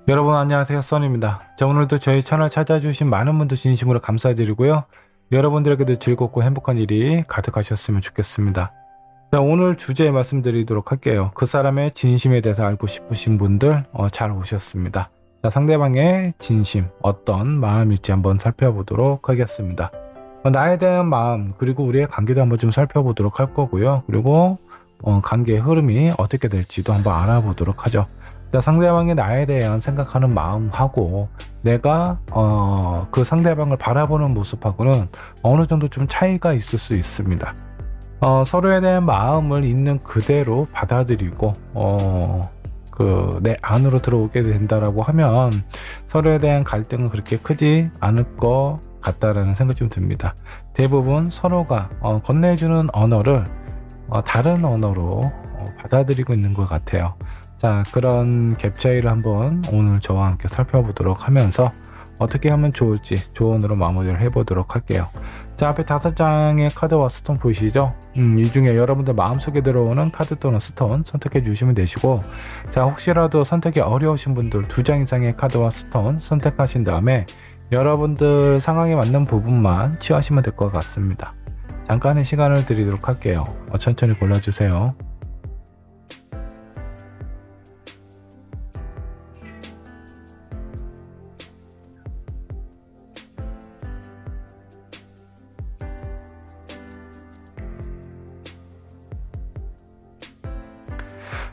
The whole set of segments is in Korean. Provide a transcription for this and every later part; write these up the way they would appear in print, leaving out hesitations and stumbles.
여러분 안녕하세요, 써니입니다. 자, 오늘도 저희 채널 찾아주신 많은 분들 진심으로 감사드리고요. 여러분들에게도 즐겁고 행복한 일이 가득하셨으면 좋겠습니다. 자, 오늘 주제 말씀드리도록 할게요. 그 사람의 진심에 대해서 알고 싶으신 분들 잘 오셨습니다. 자, 상대방의 진심 어떤 마음일지 한번 살펴보도록 하겠습니다. 나에 대한 마음 그리고 우리의 관계도 한번 좀 살펴보도록 할 거고요. 그리고 관계의 흐름이 어떻게 될지도 한번 알아보도록 하죠. 자, 상대방이 나에 대한 생각하는 마음하고 내가 그 상대방을 바라보는 모습하고는 어느 정도 좀 차이가 있을 수 있습니다. 서로에 대한 마음을 있는 그대로 받아들이고 내 안으로 들어오게 된다라고 하면 서로에 대한 갈등은 그렇게 크지 않을 것 같다라는 생각이 좀 듭니다. 대부분 서로가 건네주는 언어를 다른 언어로 받아들이고 있는 것 같아요. 자, 그런 갭 차이를 한번 오늘 저와 함께 살펴보도록 하면서 어떻게 하면 좋을지 조언으로 마무리를 해보도록 할게요. 자, 앞에 5장의 카드와 스톤 보이시죠? 이 중에 여러분들 마음속에 들어오는 카드 또는 스톤 선택해 주시면 되시고, 자, 혹시라도 선택이 어려우신 분들 2장 이상의 카드와 스톤 선택하신 다음에 여러분들 상황에 맞는 부분만 취하시면 될 것 같습니다. 잠깐의 시간을 드리도록 할게요. 천천히 골라주세요.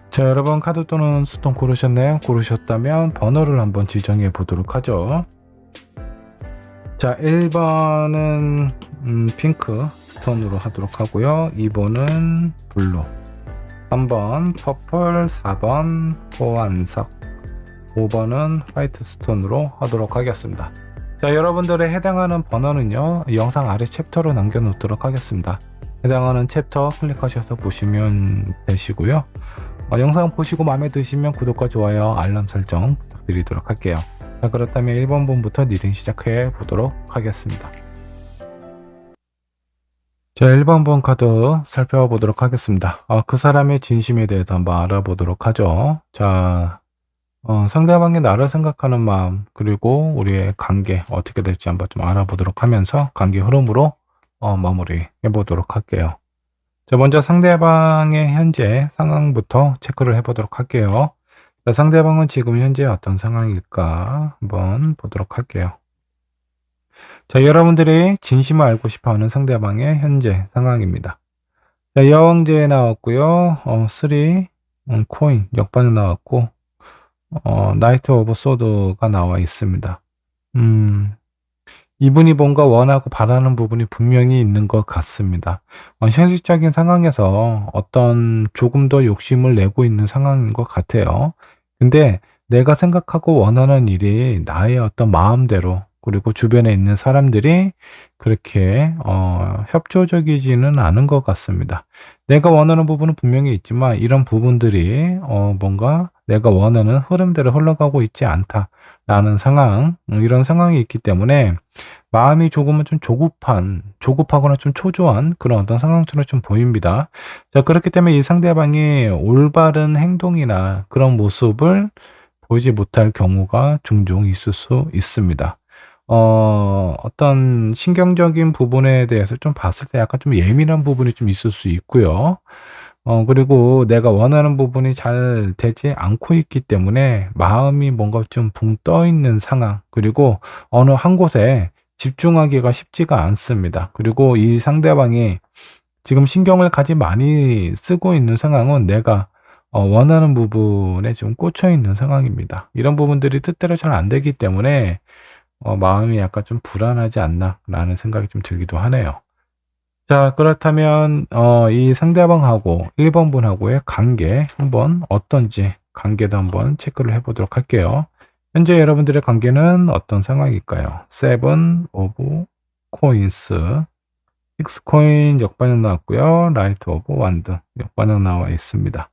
자, 여러분 카드 또는 스톤 고르셨나요? 고르셨다면 번호를 한번 지정해 보도록 하죠. 자, 1번은 핑크 스톤으로 하도록 하고요. 2번은 블루, 3번 퍼플, 4번 보안석, 5번은 화이트 스톤으로 하도록 하겠습니다. 자, 여러분들의 해당하는 번호는요, 영상 아래 챕터로 남겨놓도록 하겠습니다. 해당하는 챕터 클릭하셔서 보시면 되시고요. 영상 보시고 마음에 드시면 구독과 좋아요, 알람 설정 부탁드리도록 할게요. 자, 그렇다면 1번 분부터 리딩 시작해 보도록 하겠습니다. 자, 1번 분 카드 살펴보도록 하겠습니다. 그 사람의 진심에 대해서 한번 알아보도록 하죠. 자, 상대방이 나를 생각하는 마음 그리고 우리의 관계 어떻게 될지 한번 좀 알아보도록 하면서 관계 흐름으로 마무리 해보도록 할게요. 자, 먼저 상대방의 현재 상황부터 체크를 해보도록 할게요. 자, 상대방은 지금 현재 어떤 상황일까 한번 보도록 할게요. 자, 여러분들이 진심을 알고 싶어하는 상대방의 현재 상황입니다. 자, 여왕제 나왔고요. 3 코인 역반응 나왔고 나이트 오브 소드가 나와 있습니다. 이분이 뭔가 원하고 바라는 부분이 분명히 있는 것 같습니다. 현실적인 상황에서 어떤 조금 더 욕심을 내고 있는 상황인 것 같아요. 근데 내가 생각하고 원하는 일이 나의 어떤 마음대로 그리고 주변에 있는 사람들이 그렇게 협조적이지는 않은 것 같습니다. 내가 원하는 부분은 분명히 있지만 이런 부분들이 뭔가 내가 원하는 흐름대로 흘러가고 있지 않다라는 상황, 이런 상황이 있기 때문에 마음이 조금은 좀 조급하거나 좀 초조한 그런 어떤 상황처럼 좀 보입니다. 자, 그렇기 때문에 이 상대방이 올바른 행동이나 그런 모습을 보이지 못할 경우가 종종 있을 수 있습니다. 어떤 신경적인 부분에 대해서 좀 봤을 때 약간 좀 예민한 부분이 좀 있을 수 있고요. 그리고 내가 원하는 부분이 잘 되지 않고 있기 때문에 마음이 뭔가 좀 붕 떠 있는 상황, 그리고 어느 한 곳에 집중하기가 쉽지가 않습니다. 그리고 이 상대방이 지금 신경을 가지 많이 쓰고 있는 상황은 내가 원하는 부분에 좀 꽂혀 있는 상황입니다. 이런 부분들이 뜻대로 잘 안 되기 때문에 마음이 약간 좀 불안하지 않나라는 생각이 좀 들기도 하네요. 자, 그렇다면 이 상대방하고 1번 분하고의 관계 한번 어떤지 관계도 한번 체크를 해보도록 할게요. 현재 여러분들의 관계는 어떤 상황일까요? 7 오브 코인스, 6 코인 역반응 나왔고요. 라이트 오브 완드 역반응 나와 있습니다.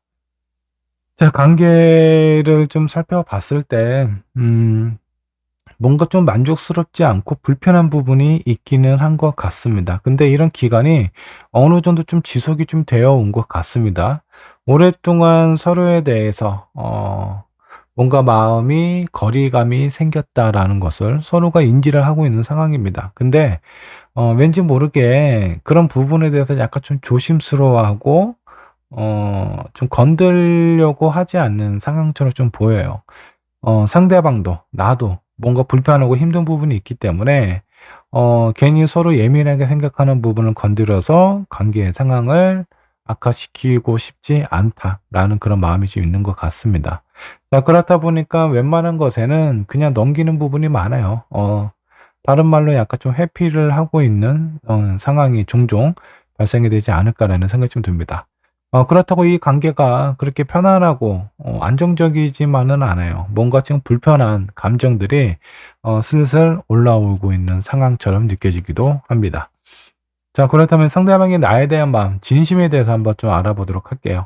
자, 관계를 좀 살펴봤을 때 뭔가 좀 만족스럽지 않고 불편한 부분이 있기는 한 것 같습니다. 근데 이런 기간이 어느 정도 좀 지속이 좀 되어 온 것 같습니다. 오랫동안 서로에 대해서 뭔가 마음이 거리감이 생겼다라는 것을 서로가 인지를 하고 있는 상황입니다. 근데 왠지 모르게 그런 부분에 대해서 약간 좀 조심스러워하고 좀 건들려고 하지 않는 상황처럼 좀 보여요. 상대방도 나도 뭔가 불편하고 힘든 부분이 있기 때문에 괜히 서로 예민하게 생각하는 부분을 건드려서 관계의 상황을 악화시키고 싶지 않다라는 그런 마음이 좀 있는 것 같습니다. 자, 그렇다 보니까 웬만한 것에는 그냥 넘기는 부분이 많아요. 다른 말로 약간 좀 회피를 하고 있는 상황이 종종 발생이 되지 않을까라는 생각이 좀 듭니다. 그렇다고 이 관계가 그렇게 편안하고 안정적이지만은 않아요. 뭔가 지금 불편한 감정들이 슬슬 올라오고 있는 상황처럼 느껴지기도 합니다. 자, 그렇다면 상대방이 나에 대한 마음, 진심에 대해서 한번 좀 알아보도록 할게요.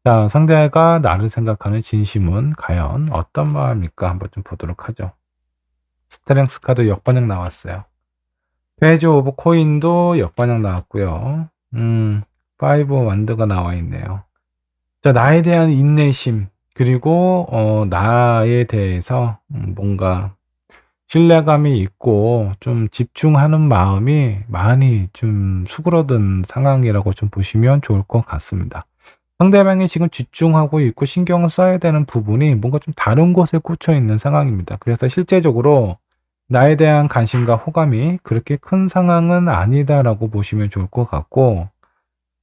자, 상대가 나를 생각하는 진심은 과연 어떤 마음일까 한번 좀 보도록 하죠. 스트렝스 카드 역반영 나왔어요. 페이지 오브 코인도 역반영 나왔고요. 5 완드가 나와 있네요. 자, 나에 대한 인내심, 그리고 나에 대해서 뭔가 신뢰감이 있고 좀 집중하는 마음이 많이 좀 수그러든 상황이라고 좀 보시면 좋을 것 같습니다. 상대방이 지금 집중하고 있고 신경을 써야 되는 부분이 뭔가 좀 다른 곳에 꽂혀 있는 상황입니다. 그래서 실제적으로 나에 대한 관심과 호감이 그렇게 큰 상황은 아니다라고 보시면 좋을 것 같고,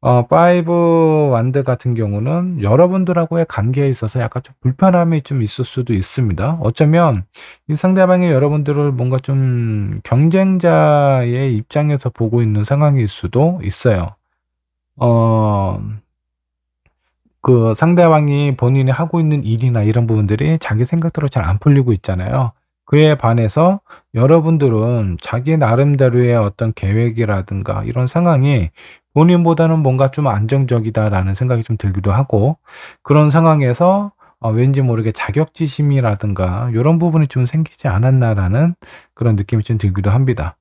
5 완드 같은 경우는 여러분들하고의 관계에 있어서 약간 좀 불편함이 좀 있을 수도 있습니다. 어쩌면 이 상대방이 여러분들을 뭔가 좀 경쟁자의 입장에서 보고 있는 상황일 수도 있어요. 어 그 상대방이 본인이 하고 있는 일이나 이런 부분들이 자기 생각대로 잘 안 풀리고 있잖아요. 그에 반해서 여러분들은 자기 나름대로의 어떤 계획이라든가 이런 상황이 본인보다는 뭔가 좀 안정적이다라는 생각이 좀 들기도 하고, 그런 상황에서 왠지 모르게 자격지심이라든가 요런 부분이 좀 생기지 않았나라는 그런 느낌이 좀 들기도 합니다.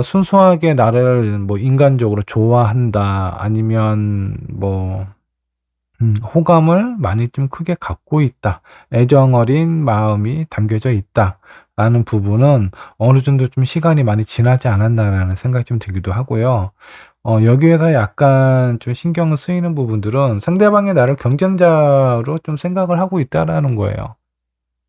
순수하게 나를 뭐 인간적으로 좋아한다, 아니면 뭐 호감을 많이 좀 크게 갖고 있다, 애정 어린 마음이 담겨져 있다라는 부분은 어느 정도 좀 시간이 많이 지나지 않았나라는 생각이 좀 들기도 하고요. 여기에서 약간 좀 신경 쓰이는 부분들은 상대방이 나를 경쟁자로 좀 생각을 하고 있다라는 거예요.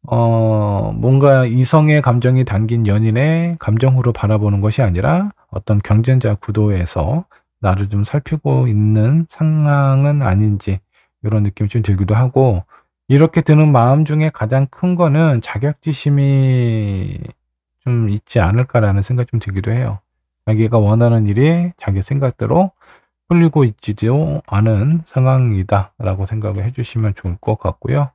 뭔가 이성의 감정이 담긴 연인의 감정으로 바라보는 것이 아니라 어떤 경쟁자 구도에서 나를 좀 살피고 있는 상황은 아닌지, 요런 느낌이 좀 들기도 하고, 이렇게 드는 마음 중에 가장 큰 거는 자격지심이 좀 있지 않을까라는 생각이 좀 들기도 해요. 자기가 원하는 일이 자기 생각대로 풀리고 있지도 않은 상황이다라고 생각을 해 주시면 좋을 것 같고요.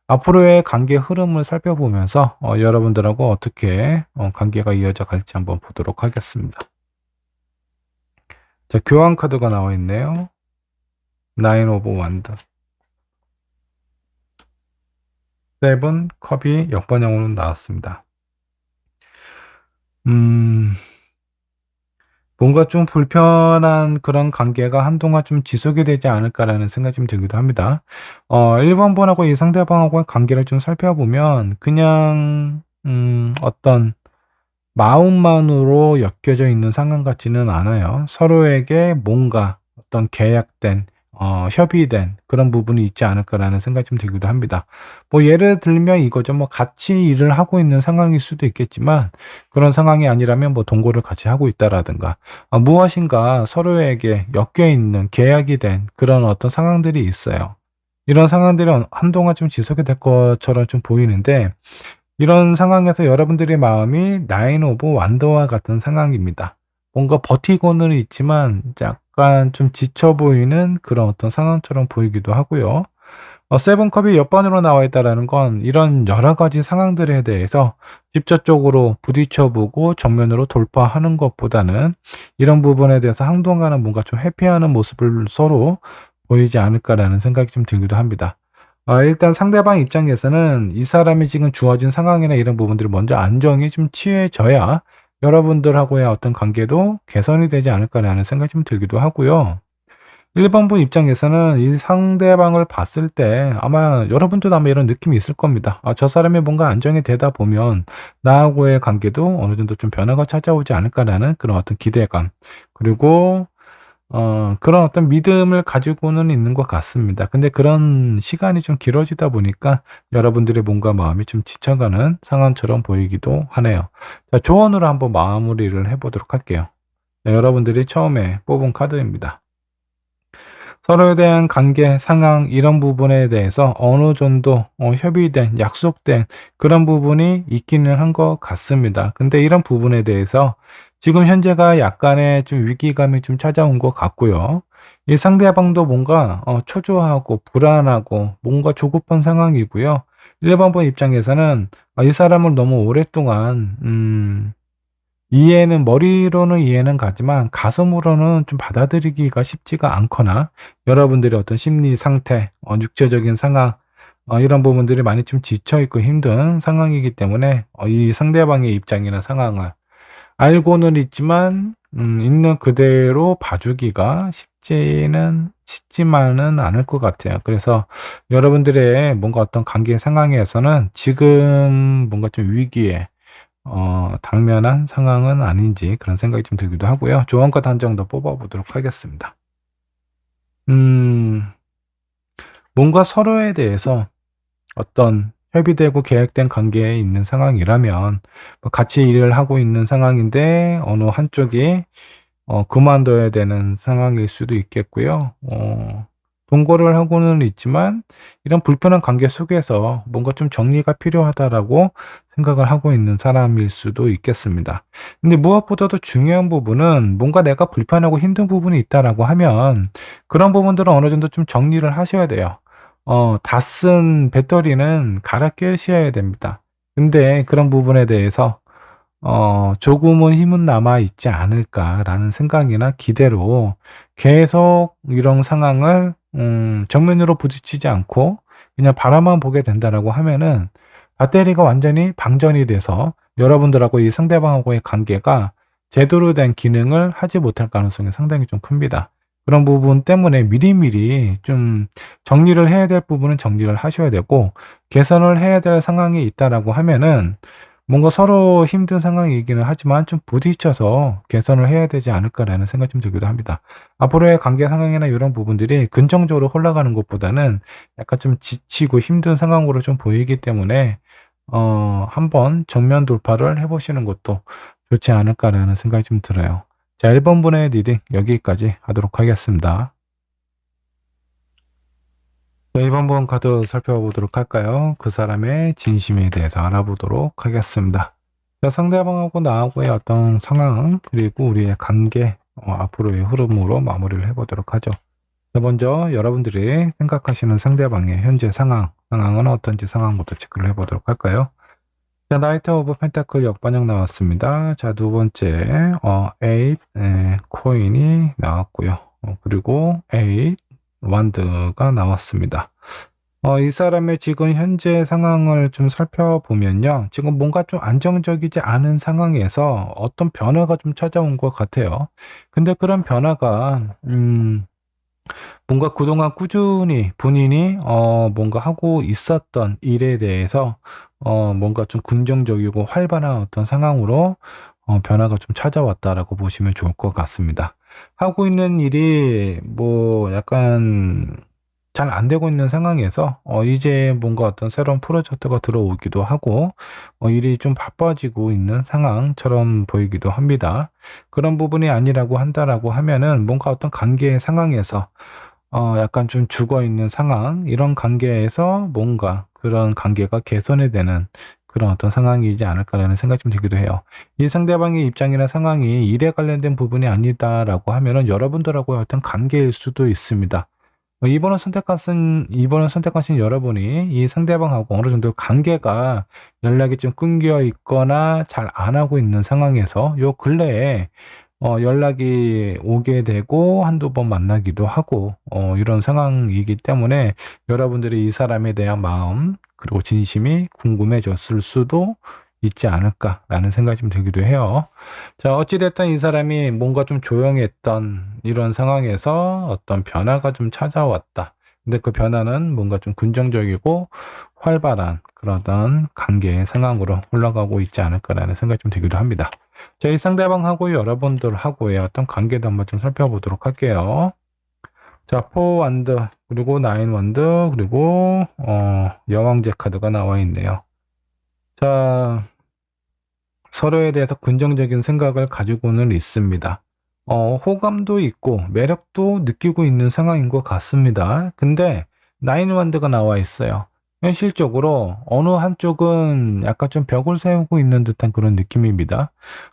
앞으로의 관계 흐름을 살펴보면서 여러분들하고 어떻게 관계가 이어져 갈지 한번 보도록 하겠습니다. 자, 교환 카드가 나와 있네요. 9 오브 완드. 7 컵이 역반영으로 나왔습니다. 뭔가 좀 불편한 그런 관계가 한동안 좀 지속이 되지 않을까라는 생각이 좀 들기도 합니다. 1 번분하고 이 상대방하고의 관계를 좀 살펴보면 그냥 어떤 마음만으로 엮여져 있는 상황 같지는 않아요. 서로에게 뭔가 어떤 계약된 협의된 그런 부분이 있지 않을까라는 생각이 좀 들기도 합니다. 뭐 예를 들면 이거죠. 뭐 같이 일을 하고 있는 상황일 수도 있겠지만, 그런 상황이 아니라면 뭐 동거를 같이 하고 있다라든가 무엇인가 서로에게 엮여 있는 계약이 된 그런 어떤 상황들이 있어요. 이런 상황들이 한동안 좀 지속이 될 것처럼 좀 보이는데, 이런 상황에서 여러분들의 마음이 9 오브 완더와 같은 상황입니다. 뭔가 버티고는 있지만 약간 좀 지쳐 보이는 그런 어떤 상황처럼 보이기도 하고요. 7 컵이 옆반으로 나와 있다라는 건 이런 여러 가지 상황들에 대해서 직접적으로 부딪혀 보고 정면으로 돌파하는 것보다는 이런 부분에 대해서 한동안은 뭔가 좀 회피하는 모습을 서로 보이지 않을까라는 생각이 좀 들기도 합니다. 일단 상대방 입장에서는 이 사람이 지금 주어진 상황이나 이런 부분들이 먼저 안정이 좀 취해져야 여러분들하고의 어떤 관계도 개선이 되지 않을까라는 생각이 좀 들기도 하고요. 1번 분 입장에서는 이 상대방을 봤을 때 아마 여러분들도 아마 이런 느낌이 있을 겁니다. 저 사람이 뭔가 안정이 되다 보면 나하고의 관계도 어느 정도 좀 변화가 찾아오지 않을까라는 그런 어떤 기대감, 그리고 그런 어떤 믿음을 가지고는 있는 것 같습니다. 근데 그런 시간이 좀 길어지다 보니까 여러분들의 몸과 마음이 좀 지쳐가는 상황처럼 보이기도 하네요. 자, 조언으로 한번 마무리를 해 보도록 할게요. 네, 여러분들이 처음에 뽑은 카드입니다. 서로에 대한 관계, 상황 이런 부분에 대해서 어느 정도 협의된, 약속된 그런 부분이 있기는 한 것 같습니다. 근데 이런 부분에 대해서 지금 현재가 약간의 좀 위기감이 좀 찾아온 것 같고요. 이 상대방도 뭔가 초조하고 불안하고 뭔가 조급한 상황이고요. 일반 분 입장에서는 이 사람을 너무 오랫동안 이해는 머리로는 이해는 가지만 가슴으로는 좀 받아들이기가 쉽지가 않거나 여러분들의 어떤 심리 상태, 육체적인 상황 이런 부분들이 많이 좀 지쳐 있고 힘든 상황이기 때문에 이 상대방의 입장이나 상황을 알고는 있지만 있는 그대로 봐주기가 쉽지만은 않을 것 같아요. 그래서 여러분들의 뭔가 어떤 관계 상황에서는 지금 뭔가 좀 위기에 당면한 상황은 아닌지 그런 생각이 좀 들기도 하고요. 조언과 단정 더 뽑아 보도록 하겠습니다. 음 뭔가 서로에 대해서 어떤 협의되고 계획된 관계에 있는 상황이라면 뭐 같이 일을 하고 있는 상황인데 어느 한쪽이 그만둬야 되는 상황일 수도 있겠고요. 동거를 하고는 있지만 이런 불편한 관계 속에서 뭔가 좀 정리가 필요하다라고 생각을 하고 있는 사람일 수도 있겠습니다. 근데 무엇보다도 중요한 부분은 뭔가 내가 불편하고 힘든 부분이 있다라고 하면 그런 부분들은 어느 정도 좀 정리를 하셔야 돼요. 다 쓴 배터리는 갈아 끼우셔야 됩니다. 근데 그런 부분에 대해서 '조금은 힘은 남아 있지 않을까.'라는 생각이나 기대로 계속 이런 상황을 정면으로 부딪히지 않고 그냥 바라만 보게 된다라고 하면은 배터리가 완전히 방전이 돼서 여러분들하고 이 상대방하고의 관계가 제대로 된 기능을 하지 못할 가능성이 상당히 좀 큽니다. 그런 부분 때문에 미리미리 좀 정리를 해야 될 부분은 정리를 하셔야 되고 개선을 해야 될 상황이 있다라고 하면은 뭔가 서로 힘든 상황이기는 하지만 좀 부딪혀서 개선을 해야 되지 않을까라는 생각이 좀 들기도 합니다. 앞으로의 관계 상황이나 이런 부분들이 긍정적으로 흘러가는 것보다는 약간 좀 지치고 힘든 상황으로 좀 보이기 때문에 한번 정면 돌파를 해 보시는 것도 좋지 않을까라는 생각이 좀 들어요. 자, 1번 분의 리딩 여기까지 하도록 하겠습니다. 네, 2번 분 카드 살펴보도록 할까요? 그 사람의 진심에 대해서 알아보도록 하겠습니다. 자, 상대방하고 나하고의 어떤 상황, 그리고 우리의 관계, 앞으로의 흐름으로 마무리를 해보도록 하죠. 자, 먼저 여러분들이 생각하시는 상대방의 현재 상황은 어떤지 상황부터 체크를 해보도록 할까요? 자, 나이트 오브 펜타클 역반영 나왔습니다. 자, 두 번째, 8 코인이 나왔고요. 그리고 8 완드가 나왔습니다. 이 사람의 지금 현재 상황을 좀 살펴보면요. 지금 뭔가 좀 안정적이지 않은 상황에서 어떤 변화가 좀 찾아온 것 같아요. 근데 그런 변화가 뭔가 그동안 꾸준히 본인이 뭔가 하고 있었던 일에 대해서 뭔가 좀 긍정적이고 활발한 어떤 상황으로 변화가 좀 찾아왔다라고 보시면 좋을 것 같습니다. 하고 있는 일이 뭐 약간 잘 안 되고 있는 상황에서 이제 뭔가 어떤 새로운 프로젝트가 들어오기도 하고 일이 좀 바빠지고 있는 상황처럼 보이기도 합니다. 그런 부분이 아니라고 한다라고 하면은 뭔가 어떤 관계의 상황에서 약간 좀 죽어 있는 상황, 이런 관계에서 뭔가 그런 관계가 개선이 되는 그런 어떤 상황이지 않을까라는 생각이 좀 들기도 해요. 이 상대방의 입장이나 상황이 일에 관련된 부분이 아니다라고 하면은 여러분들하고의 어떤 관계일 수도 있습니다. 이번을 선택하신 여러분이 이 상대방하고 어느 정도 관계가 연락이 좀 끊겨 있거나 잘 안 하고 있는 상황에서 요 근래에 연락이 오게 되고 한두 번 만나기도 하고 이런 상황이기 때문에 여러분들이 이 사람에 대한 마음 그리고 진심이 궁금해졌을 수도 있지 않을까라는 생각이 좀 들기도 해요. 자, 어찌됐든 이 사람이 뭔가 좀 조용했던 이런 상황에서 어떤 변화가 좀 찾아왔다. 근데 그 변화는 뭔가 좀 긍정적이고 활발한 그런 관계의 상황으로 흘러가고 있지 않을까라는 생각이 좀 들기도 합니다. 자, 이 상대방하고 여러분들하고의 어떤 관계도 한번 좀 살펴보도록 할게요. 자, 4 완드, 그리고 9 완드, 그리고 여왕제 카드가 나와 있네요. 자, 서로에 대해서 긍정적인 생각을 가지고는 있습니다. 호감도 있고 매력도 느끼고 있는 상황인 것 같습니다. 근데 9 완드가 나와 있어요. 현실적으로 어느 한쪽은 약간 좀 벽을 세우고 있는 듯한 그런 느낌입니다.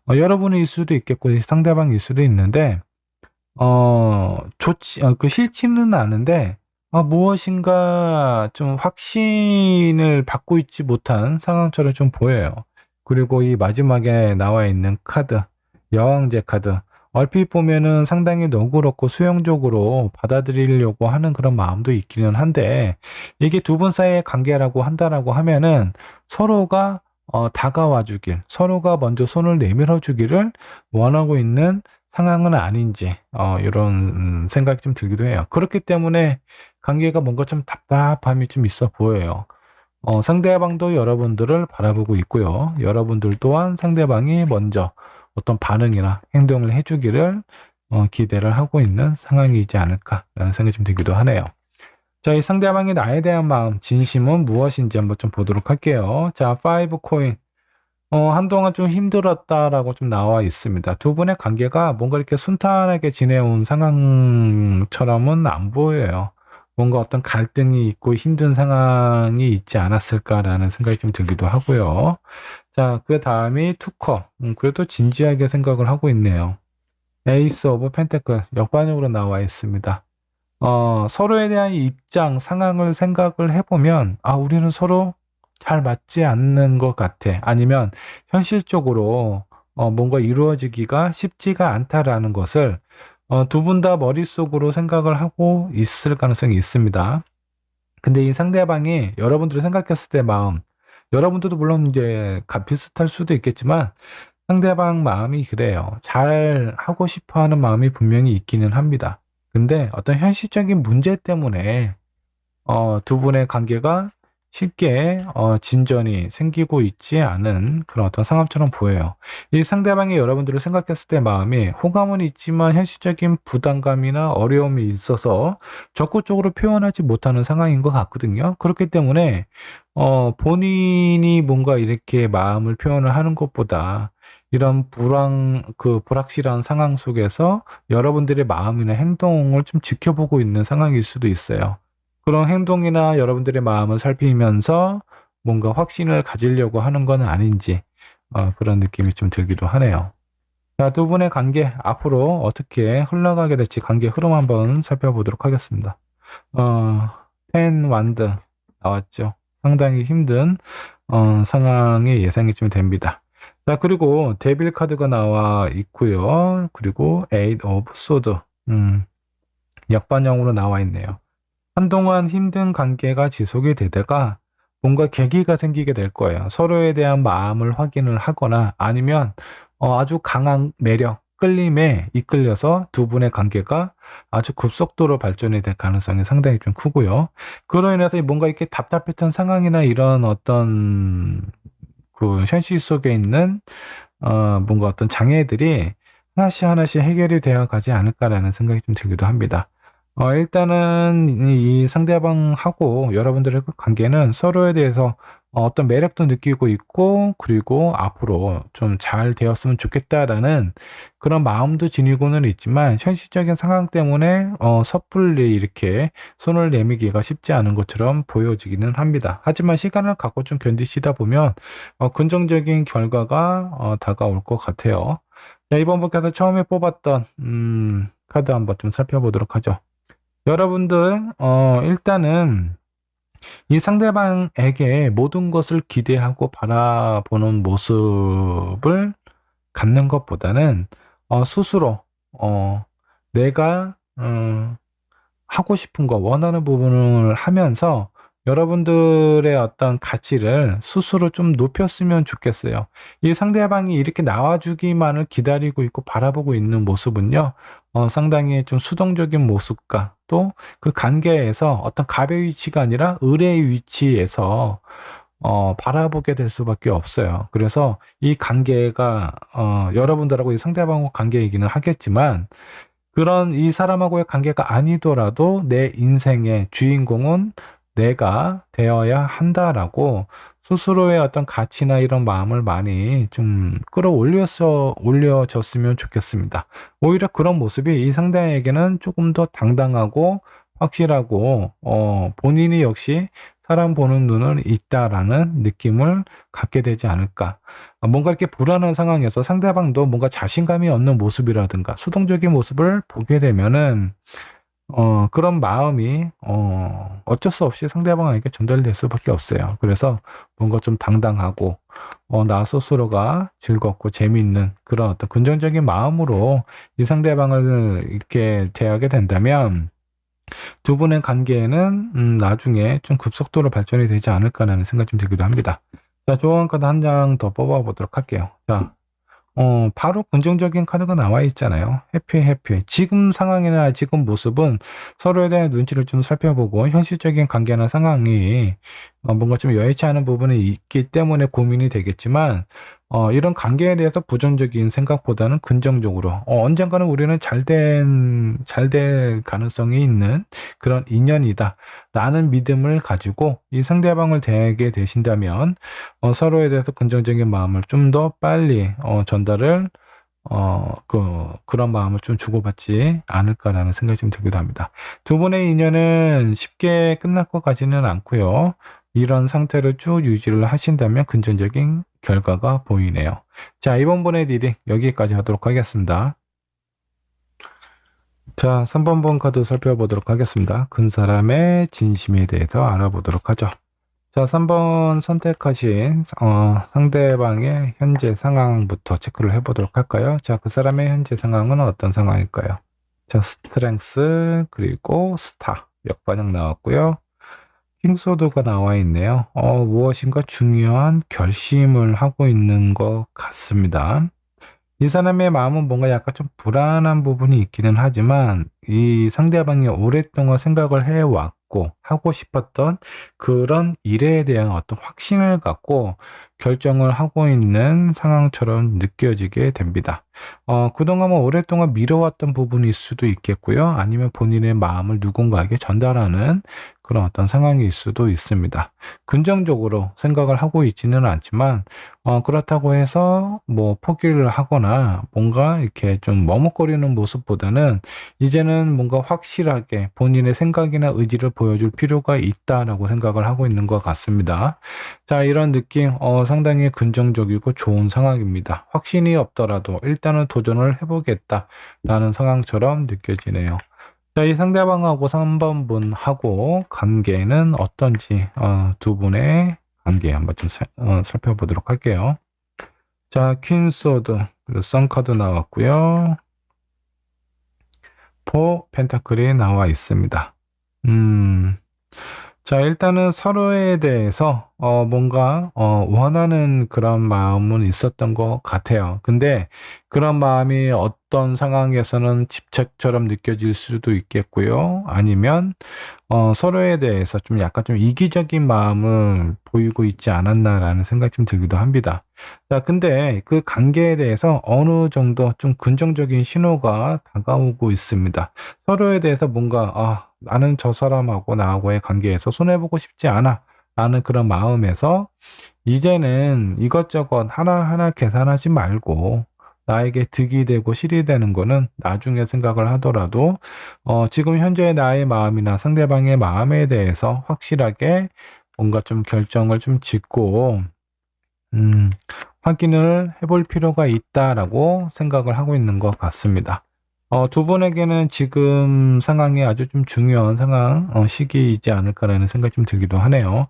여러분일 수도 있겠고 상대방일 수도 있는데 싫지는 않은데, 무엇인가 좀 확신을 받고 있지 못한 상황처럼 좀 보여요. 그리고 이 마지막에 나와 있는 카드, 여왕제 카드, 얼핏 보면은 상당히 너그럽고 수용적으로 받아들이려고 하는 그런 마음도 있기는 한데, 이게 두 분 사이의 관계라고 한다라고 하면은 서로가 다가와 주길, 서로가 먼저 손을 내밀어 주기를 원하고 있는 상황은 아닌지 이런 생각이 좀 들기도 해요. 그렇기 때문에 관계가 뭔가 좀 답답함이 좀 있어 보여요. 상대방도 여러분들을 바라보고 있고요. 여러분들 또한 상대방이 먼저 어떤 반응이나 행동을 해주기를 기대를 하고 있는 상황이지 않을까라는 생각이 좀 들기도 하네요. 자, 이 상대방이 나에 대한 마음, 진심은 무엇인지 한번 좀 보도록 할게요. 자, 5 코인. 한동안 좀 힘들었다라고 좀 나와 있습니다. 두 분의 관계가 뭔가 이렇게 순탄하게 지내온 상황처럼은 안 보여요. 뭔가 어떤 갈등이 있고 힘든 상황이 있지 않았을까라는 생각이 좀 들기도 하고요. 자, 그 다음이 투커. 그래도 진지하게 생각을 하고 있네요. 에이스 오브 펜테클 역반역으로 나와 있습니다. 서로에 대한 입장, 상황을 생각을 해보면, 우리는 서로 잘 맞지 않는 것 같아. 아니면 현실적으로 뭔가 이루어지기가 쉽지가 않다라는 것을 두 분 다 머릿속으로 생각을 하고 있을 가능성이 있습니다. 근데 이 상대방이 여러분들이 생각했을 때 마음, 여러분들도 물론 이제 비슷할 수도 있겠지만 상대방 마음이 그래요. 잘 하고 싶어 하는 마음이 분명히 있기는 합니다. 근데 어떤 현실적인 문제 때문에 두 분의 관계가 쉽게 진전이 생기고 있지 않은 그런 어떤 상황처럼 보여요. 이 상대방이 여러분들을 생각했을 때 마음이 호감은 있지만 현실적인 부담감이나 어려움이 있어서 적극적으로 표현하지 못하는 상황인 것 같거든요. 그렇기 때문에 본인이 뭔가 이렇게 마음을 표현을 하는 것보다 이런 불확실한 상황 속에서 여러분들의 마음이나 행동을 좀 지켜보고 있는 상황일 수도 있어요. 그런 행동이나 여러분들의 마음을 살피면서 뭔가 확신을 가지려고 하는 건 아닌지 그런 느낌이 좀 들기도 하네요. 자, 두 분의 관계 앞으로 어떻게 흘러가게 될지 관계 흐름 한번 살펴보도록 하겠습니다. 어, 10 완드 나왔죠. 상당히 힘든 상황의 예상이 좀 됩니다. 자, 그리고 데빌 카드가 나와 있고요. 그리고 8 오브 소드 역반영으로 나와 있네요. 한동안 힘든 관계가 지속이 되다가 뭔가 계기가 생기게 될 거예요. 서로에 대한 마음을 확인을 하거나 아니면 아주 강한 매력, 끌림에 이끌려서 두 분의 관계가 아주 급속도로 발전이 될 가능성이 상당히 좀 크고요. 그로 인해서 뭔가 이렇게 답답했던 상황이나 이런 어떤 그 현실 속에 있는 뭔가 어떤 장애들이 하나씩 하나씩 해결이 되어 가지 않을까라는 생각이 좀 들기도 합니다. 일단은 이 상대방하고 여러분들의 그 관계는 서로에 대해서 어떤 매력도 느끼고 있고, 그리고 앞으로 좀 잘 되었으면 좋겠다라는 그런 마음도 지니고는 있지만, 현실적인 상황 때문에 섣불리 이렇게 손을 내미기가 쉽지 않은 것처럼 보여지기는 합니다. 하지만 시간을 갖고 좀 견디시다 보면 긍정적인 결과가 다가올 것 같아요. 자, 이번 분께서 처음에 뽑았던 카드 한번 좀 살펴보도록 하죠. 여러분들, 일단은 이 상대방에게 모든 것을 기대하고 바라보는 모습을 갖는 것보다는 스스로 내가 하고 싶은 거, 원하는 부분을 하면서 여러분들의 어떤 가치를 스스로 좀 높였으면 좋겠어요. 이 상대방이 이렇게 나와주기만을 기다리고 있고 바라보고 있는 모습은요, 상당히 좀 수동적인 모습과 또 그 관계에서 어떤 갑의 위치가 아니라 을의 위치에서 바라보게 될 수밖에 없어요. 그래서 이 관계가 여러분들하고 이 상대방과 관계 얘기는 하겠지만 그런 이 사람하고의 관계가 아니더라도 내 인생의 주인공은 내가 되어야 한다라고 스스로의 어떤 가치나 이런 마음을 많이 좀 올려줬으면 좋겠습니다. 오히려 그런 모습이 이 상대에게는 조금 더 당당하고 확실하고, 본인이 역시 사람 보는 눈은 있다라는 느낌을 갖게 되지 않을까. 뭔가 이렇게 불안한 상황에서 상대방도 뭔가 자신감이 없는 모습이라든가 수동적인 모습을 보게 되면은 그런 마음이 어쩔 수 없이 상대방에게 전달될 수밖에 없어요. 그래서 뭔가 좀 당당하고 나 스스로가 즐겁고 재미있는 그런 어떤 긍정적인 마음으로 이 상대방을 이렇게 대하게 된다면 두 분의 관계에는 나중에 좀 급속도로 발전이 되지 않을까라는 생각이 좀 들기도 합니다. 자, 조언 카드 한 장 더 뽑아보도록 할게요. 자, 바로 긍정적인 카드가 나와 있잖아요. 해피, 해피. 지금 상황이나 지금 모습은 서로에 대한 눈치를 좀 살펴보고 현실적인 관계나 상황이 뭔가 좀 여의치 않은 부분이 있기 때문에 고민이 되겠지만, 이런 관계에 대해서 부정적인 생각보다는 긍정적으로, 언젠가는 우리는 잘 될 가능성이 있는 그런 인연이다. 라는 믿음을 가지고 이 상대방을 대하게 되신다면, 서로에 대해서 긍정적인 마음을 좀 더 빨리 전달을 그런 마음을 좀 주고받지 않을까라는 생각이 좀 들기도 합니다. 두 분의 인연은 쉽게 끝날 것 같지는 않고요. 이런 상태를 쭉 유지를 하신다면 긍정적인 결과가 보이네요. 자, 이번 분의 리딩 여기까지 하도록 하겠습니다. 자, 3번 본 카드 살펴보도록 하겠습니다. 근 사람의 진심에 대해서 알아보도록 하죠. 자, 3번 선택하신 상대방의 현재 상황부터 체크를 해보도록 할까요? 자, 그 사람의 현재 상황은 어떤 상황일까요? 자, 스트렝스 그리고 스타 역반영 나왔고요. 킹소드가 나와 있네요. 무엇인가 중요한 결심을 하고 있는 것 같습니다. 이 사람의 마음은 뭔가 약간 좀 불안한 부분이 있기는 하지만 이 상대방이 오랫동안 생각을 해왔고 하고 싶었던 그런 일에 대한 어떤 확신을 갖고 결정을 하고 있는 상황처럼 느껴지게 됩니다. 그동안 오랫동안 미뤄왔던 부분일 수도 있겠고요. 아니면 본인의 마음을 누군가에게 전달하는 그런 어떤 상황일 수도 있습니다. 긍정적으로 생각을 하고 있지는 않지만 그렇다고 해서 뭐 포기를 하거나 뭔가 이렇게 좀 머뭇거리는 모습보다는 이제는 뭔가 확실하게 본인의 생각이나 의지를 보여줄 필요가 있다라고 생각을 하고 있는 것 같습니다. 자, 이런 느낌 상당히 긍정적이고 좋은 상황입니다. 확신이 없더라도 일단은 도전을 해보겠다라는 상황처럼 느껴지네요. 자, 이 상대방하고 3번 분하고 관계는 어떤지 두 분의 관계 한번 좀 살펴보도록 할게요. 자, 퀸 소드 그리고 선 카드 나왔고요. 포 펜타클이 나와 있습니다. 자, 일단은 서로에 대해서 뭔가 원하는 그런 마음은 있었던 것 같아요. 근데 그런 마음이 어떤 상황에서는 집착처럼 느껴질 수도 있겠고요. 아니면 서로에 대해서 좀 약간 좀 이기적인 마음을 보이고 있지 않았나라는 생각이 좀 들기도 합니다. 자, 근데 그 관계에 대해서 어느 정도 좀 긍정적인 신호가 다가오고 있습니다. 서로에 대해서 뭔가 나는 저 사람하고 나하고의 관계에서 손해보고 싶지 않아 라는 그런 마음에서 이제는 이것저것 하나하나 계산하지 말고 나에게 득이 되고 실이 되는 거는 나중에 생각을 하더라도 지금 현재의 나의 마음이나 상대방의 마음에 대해서 확실하게 뭔가 좀 결정을 좀 짓고 확인을 해볼 필요가 있다라고 생각을 하고 있는 것 같습니다. 두 분에게는 지금 상황이 아주 좀 중요한 시기이지 않을까라는 생각이 좀 들기도 하네요.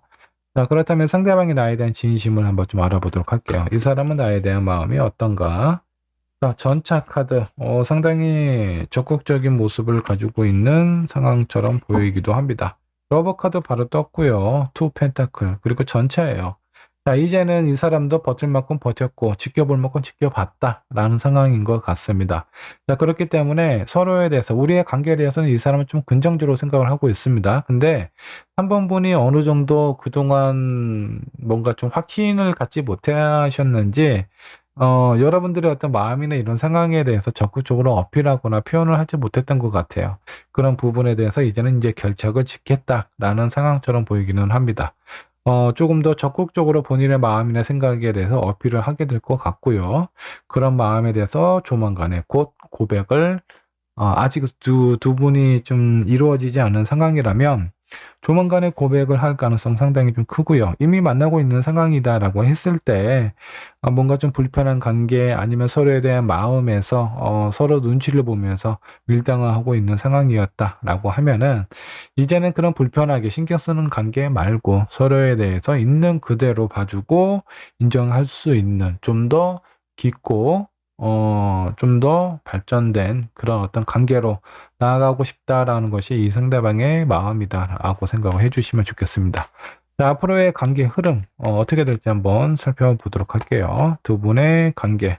자, 그렇다면 상대방이 나에 대한 진심을 한번 좀 알아보도록 할게요. 이 사람은 나에 대한 마음이 어떤가? 자, 전차 카드. 상당히 적극적인 모습을 가지고 있는 상황처럼 보이기도 합니다. 러버 카드 바로 떴고요. 투 펜타클 그리고 전체예요. 자, 이제는 이 사람도 버틸 만큼 버텼고 지켜볼 만큼 지켜봤다라는 상황인 것 같습니다. 자, 그렇기 때문에 서로에 대해서 우리의 관계에 대해서는 이 사람은 좀 긍정적으로 생각을 하고 있습니다. 근데 3번 분이 어느 정도 그동안 뭔가 좀 확신을 갖지 못하셨는지 여러분들의 어떤 마음이나 이런 상황에 대해서 적극적으로 어필하거나 표현을 하지 못했던 것 같아요. 그런 부분에 대해서 이제는 이제 결착을 짓겠다라는 상황처럼 보이기는 합니다. 조금 더 적극적으로 본인의 마음이나 생각에 대해서 어필을 하게 될 것 같고요. 그런 마음에 대해서 조만간에 곧 고백을 아직 두 분이 좀 이루어지지 않은 상황이라면 조만간에 고백을 할 가능성 상당히 좀 크고요. 이미 만나고 있는 상황이다라고 했을 때 뭔가 좀 불편한 관계 아니면 서로에 대한 마음에서 서로 눈치를 보면서 밀당을 하고 있는 상황이었다라고 하면은 이제는 그런 불편하게 신경 쓰는 관계 말고 서로에 대해서 있는 그대로 봐주고 인정할 수 있는 좀 더 깊고 좀 더 발전된 그런 어떤 관계로 나아가고 싶다라는 것이 이 상대방의 마음이다라고 생각을 해주시면 좋겠습니다. 자, 앞으로의 관계 흐름 어떻게 될지 한번 살펴보도록 할게요. 두 분의 관계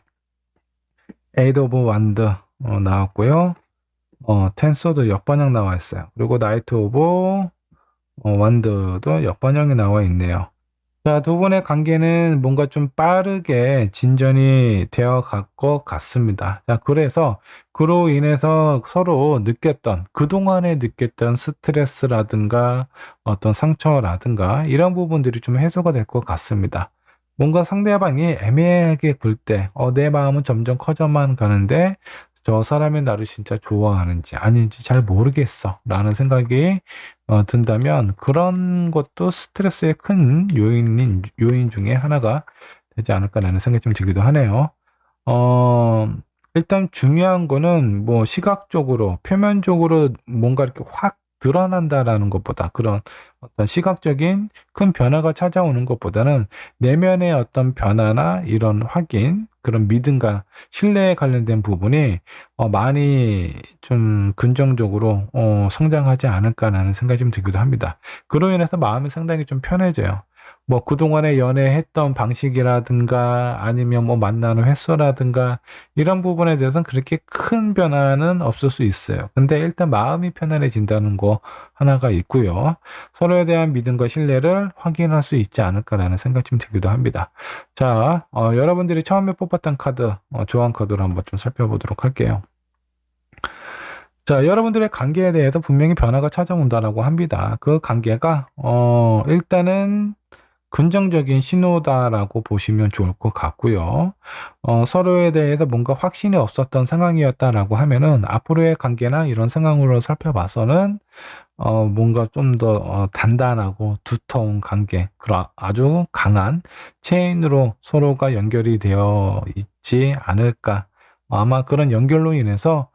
에이드 오브 완드 나왔고요. 텐소드 역반영 나와 있어요. 그리고 나이트 오브 완드도 역반영이 나와 있네요. 자, 두 분의 관계는 뭔가 좀 빠르게 진전이 되어 갈 것 같습니다. 자, 그래서 그로 인해서 서로 그동안에 느꼈던 스트레스라든가 어떤 상처라든가 이런 부분들이 좀 해소가 될 것 같습니다. 뭔가 상대방이 애매하게 굴 때, 내 마음은 점점 커져만 가는데 저 사람이 나를 진짜 좋아하는지 아닌지 잘 모르겠어 라는 생각이 든다면 그런 것도 스트레스의 큰 요인 중에 하나가 되지 않을까라는 생각이 좀 들기도 하네요. 어, 일단 중요한 거는 뭐 시각적으로, 표면적으로 뭔가 이렇게 확 드러난다라는 것보다 그런 어떤 시각적인 큰 변화가 찾아오는 것보다는 내면의 어떤 변화나 이런 확인, 그런 믿음과 신뢰에 관련된 부분이 많이 좀 긍정적으로 성장하지 않을까라는 생각이 좀 들기도 합니다. 그로 인해서 마음이 상당히 좀 편해져요. 뭐 그동안에 연애했던 방식이라든가 아니면 뭐 만나는 횟수라든가 이런 부분에 대해서는 그렇게 큰 변화는 없을 수 있어요. 근데 일단 마음이 편안해진다는 거 하나가 있고요. 서로에 대한 믿음과 신뢰를 확인할 수 있지 않을까라는 생각이 좀 들기도 합니다. 자, 여러분들이 처음에 뽑았던 카드, 조언 카드를 한번 좀 살펴보도록 할게요. 자, 여러분들의 관계에 대해서 분명히 변화가 찾아온다라고 합니다. 그 관계가, 일단은 긍정적인 신호다라고 보시면 좋을 것 같고요. 서로에 대해서 뭔가 확신이 없었던 상황이었다라고 하면은 앞으로의 관계나 이런 상황으로 살펴봐서는 뭔가 좀 더 단단하고 두터운 관계, 그런 아주 강한 체인으로 서로가 연결이 되어 있지 않을까. 아마 그런 연결로 인해서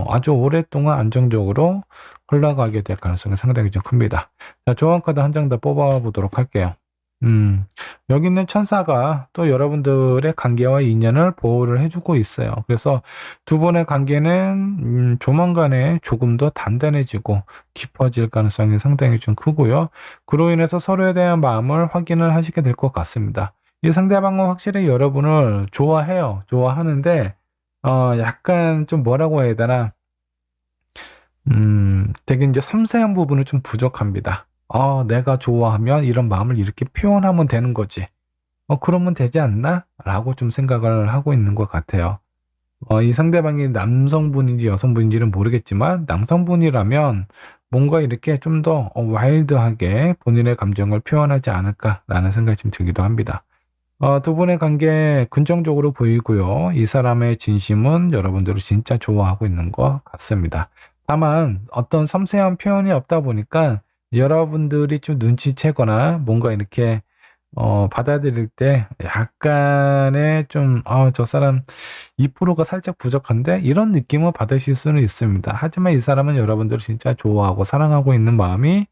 아주 오랫동안 안정적으로 흘러가게 될 가능성이 상당히 좀 큽니다. 자, 조언 카드 한 장 더 뽑아보도록 할게요. 여기 있는 천사가 또 여러분들의 관계와 인연을 보호를 해주고 있어요. 그래서 두 분의 관계는 조만간에 조금 더 단단해지고 깊어질 가능성이 상당히 좀 크고요. 그로 인해서 서로에 대한 마음을 확인을 하시게 될 것 같습니다. 이 상대방은 확실히 여러분을 좋아해요. 좋아하는데, 약간 좀 뭐라고 해야 되나, 되게 이제 섬세한 부분은 좀 부족합니다. 내가 좋아하면 이런 마음을 이렇게 표현하면 되는 거지. 그러면 되지 않나? 라고 좀 생각을 하고 있는 것 같아요. 이 상대방이 남성분인지 여성분인지는 모르겠지만, 남성분이라면 뭔가 이렇게 좀 더 와일드하게 본인의 감정을 표현하지 않을까라는 생각이 좀 들기도 합니다. 두 분의 관계 긍정적으로 보이고요. 이 사람의 진심은 여러분들을 진짜 좋아하고 있는 것 같습니다. 다만 어떤 섬세한 표현이 없다 보니까 여러분들이 좀 눈치채거나 뭔가 이렇게 받아들일 때 약간의 좀 저 사람 2%가 살짝 부족한데 이런 느낌을 받으실 수는 있습니다. 하지만 이 사람은 여러분들을 진짜 좋아하고 사랑하고 있는 마음이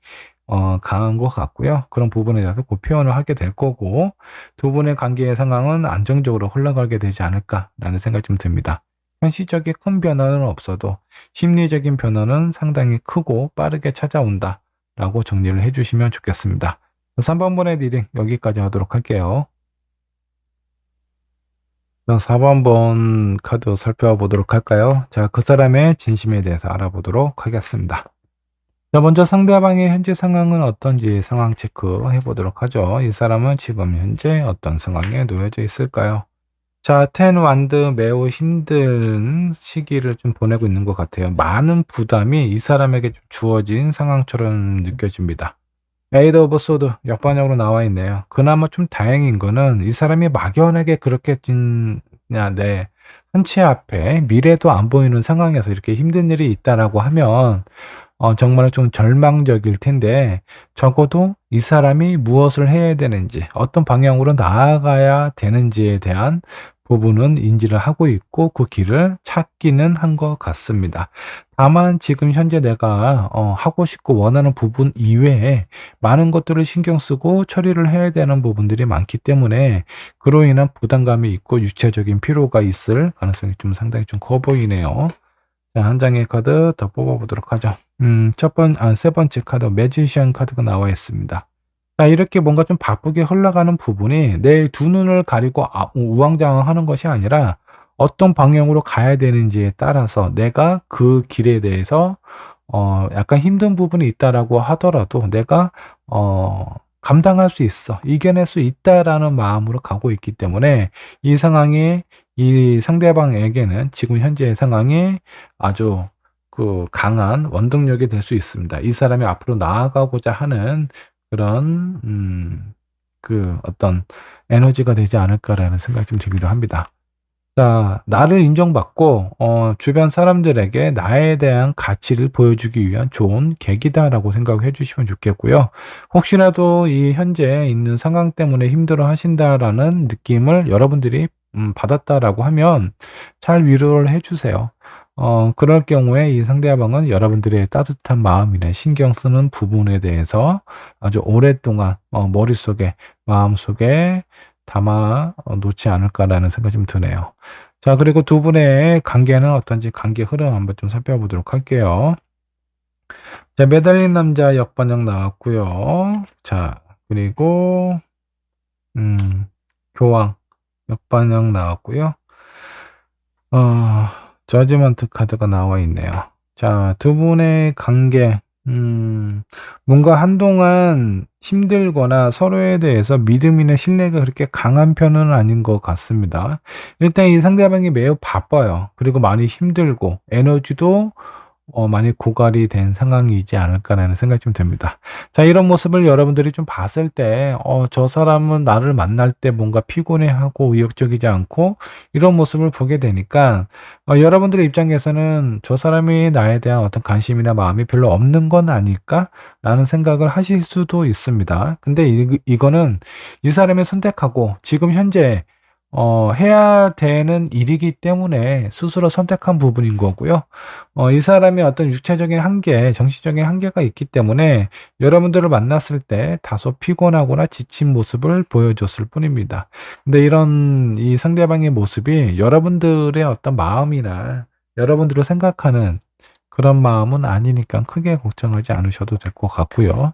강한 것 같고요. 그런 부분에 대해서 그 표현을 하게 될 거고 두 분의 관계의 상황은 안정적으로 흘러가게 되지 않을까라는 생각이 좀 듭니다. 현실적인 큰 변화는 없어도 심리적인 변화는 상당히 크고 빠르게 찾아온다라는 라고 정리를 해주시면 좋겠습니다. 3번분의 리딩 여기까지 하도록 할게요. 4번번 카드 살펴보도록 할까요? 자, 그 사람의 진심에 대해서 알아보도록 하겠습니다. 자, 먼저 상대방의 현재 상황은 어떤지 상황 체크해 보도록 하죠. 이 사람은 지금 현재 어떤 상황에 놓여져 있을까요? 자, 텐 완드 매우 힘든 시기를 좀 보내고 있는 것 같아요. 많은 부담이 이 사람에게 좀 주어진 상황처럼 느껴집니다. 에이드 오브 소드 역반역으로 나와 있네요. 그나마 좀 다행인 거는 이 사람이 막연하게 그렇게 네. 한치 앞에 미래도 안 보이는 상황에서 이렇게 힘든 일이 있다라고 하면 정말 좀 절망적일 텐데 적어도 이 사람이 무엇을 해야 되는지 어떤 방향으로 나아가야 되는지에 대한 부분은 인지를 하고 있고 그 길을 찾기는 한 것 같습니다. 다만 지금 현재 내가 하고 싶고 원하는 부분 이외에 많은 것들을 신경 쓰고 처리를 해야 되는 부분들이 많기 때문에 그로 인한 부담감이 있고 유체적인 피로가 있을 가능성이 좀 상당히 좀 커 보이네요. 자, 한 장의 카드 더 뽑아보도록 하죠. 세 번째 카드 매지션 카드가 나와 있습니다. 자, 이렇게 뭔가 좀 바쁘게 흘러가는 부분이 내 두 눈을 가리고 우왕좌왕하는 것이 아니라 어떤 방향으로 가야 되는지에 따라서 내가 그 길에 대해서 약간 힘든 부분이 있다라고 하더라도 내가 감당할 수 있어, 이겨낼 수 있다라는 마음으로 가고 있기 때문에 이 상황이 이 상대방에게는 지금 현재의 상황이 아주 그 강한 원동력이 될 수 있습니다. 이 사람이 앞으로 나아가고자 하는 그런 그 어떤 에너지가 되지 않을까라는 생각이 좀 들기도 합니다. 자, 나를 인정받고 주변 사람들에게 나에 대한 가치를 보여주기 위한 좋은 계기다라고 생각해 주시면 좋겠고요. 혹시라도 이 현재 있는 상황 때문에 힘들어 하신다라는 느낌을 여러분들이 받았다라고 하면 잘 위로를 해 주세요. 그럴 경우에 이 상대방은 여러분들의 따뜻한 마음이나 신경 쓰는 부분에 대해서 아주 오랫동안 머릿속에, 마음속에 담아 놓지 않을까라는 생각이 좀 드네요. 자, 그리고 두 분의 관계는 어떤지 관계 흐름 한번 좀 살펴보도록 할게요. 자, 매달린 남자 역반역 나왔고요. 자, 그리고 교황 역반역 나왔고요. 저지먼트 카드가 나와 있네요. 자, 두 분의 관계, 뭔가 한동안 힘들거나 서로에 대해서 믿음이나 신뢰가 그렇게 강한 편은 아닌 것 같습니다. 일단 이 상대방이 매우 바빠요. 그리고 많이 힘들고 에너지도 많이 고갈이 된 상황이지 않을까라는 생각이 좀 듭니다. 자, 이런 모습을 여러분들이 좀 봤을 때 저 사람은 나를 만날 때 뭔가 피곤해하고 의욕적이지 않고 이런 모습을 보게 되니까 여러분들의 입장에서는 '저 사람이 나에 대한 어떤 관심이나 마음이 별로 없는 건 아닐까?'라는 생각을 하실 수도 있습니다. 근데 이거는 이 사람이 선택하고 지금 현재 해야 되는 일이기 때문에 스스로 선택한 부분인 거고요. 이 사람의 어떤 육체적인 한계, 정신적인 한계가 있기 때문에 여러분들을 만났을 때 다소 피곤하거나 지친 모습을 보여줬을 뿐입니다. 근데 이런 이 상대방의 모습이 여러분들의 어떤 마음이나 여러분들을 생각하는 그런 마음은 아니니까 크게 걱정하지 않으셔도 될 것 같고요.